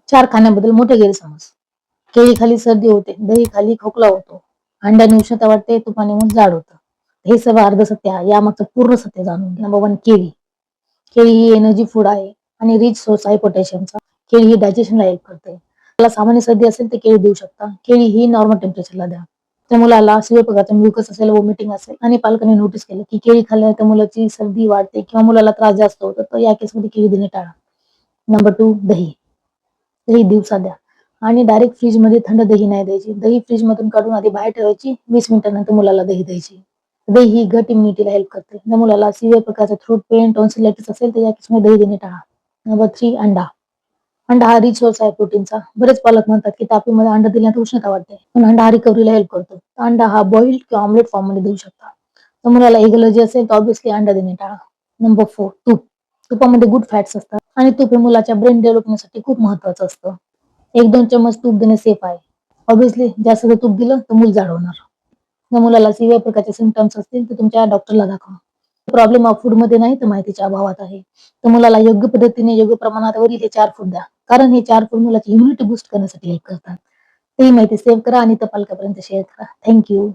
चार खाण्याबद्दल मोठे गैरसमज. केळी खाली सर्दी होते, दही खाली खोकला होतो, अंड्याने उष्णता वाटते, तुपाने मग जाड होतं. हे सर्व अर्ध सत्य आहे. यामागचं पूर्ण सत्य जाणून घ्या. नंबर 1, केळी. केळी ही एनर्जी फूड आहे आणि रिच सोर्स आहे पोटॅशियमचा. केळी ही डायजेशनला हेल्प करते. त्याला सामान्य सर्दी असेल तर केळी देऊ शकता. केळी ही नॉर्मल टेम्परेचरला द्या. त्या मुलाला सिव्हिअर प्रकारचा म्युकस असेल, व्हॉमिटिंग असेल आणि पालकांनी नोटीस केलं की केळी खाल्ल्याने त्या मुलाची सर्दी वाढते किंवा मुलाला त्रास जास्त होतो, तर या केसमध्ये केळी देणे टाळा. नंबर 2, दही. दही दिवसा द्या आणि डायरेक्ट फ्रीजमध्ये थंड दही नाही द्यायची. दही फ्रीजमधून काढून आधी बाहेर ठेवायची, 20 मिनिटांनंतर मुलाला दही द्यायची. दही ही गट इम्युनिटीला हेल्प करते. जर मुलाला सिव्हिअर प्रकारचा थ्रोट पेन, टॉन्सिलायटिस असेल तर या केसमध्ये दही देणे टाळा. नंबर 3, अंडा. अंडा हा रिच सोर्स आहे प्रोटीनचा. बरेच पालक म्हणतात की तापीमध्ये अंडा दिल्यानंतर उष्णता वाढते, पण अंडा हा रिकव्हरीला हेल्प करतो. अंडा हा बॉइल्ड किंवा ऑमलेट फॉर्म मध्ये देऊ शकता. तर मुलाला एग अलर्जी असेल तर ऑब्व्हियसली अंडा देणे टाळा. नंबर 4, तूप. तुपामध्ये गुड फॅट्स असतात आणि तूप हे मुलाच्या ब्रेन डेव्हलपमेंटसाठी खूप महत्वाचं असतं. 1-2 चम्मच तूप देणे सेफ आहे. ऑब्व्हियसली जास्त जर तूप दिलं तर मूल जाड होणार. जर मुलाला सिव्हिअर प्रकारचे सिम्पटम्स असतील तर तुमच्या डॉक्टरला दाखवा. प्रॉब्लेम हा फूडमध्ये नाही तर माहितीच्या अभावात आहे. तर मुलाला योग्य पद्धतीने, योग्य प्रमाणात वरील हे 4 फूड द्या. कारण हे 4 फूड मुलाची इम्युनिटी बूस्ट करण्यासाठी हेल्प करतात. ही माहिती सेव्ह करा आणि इतर पालकांपर्यंत शेअर करा. Thank you.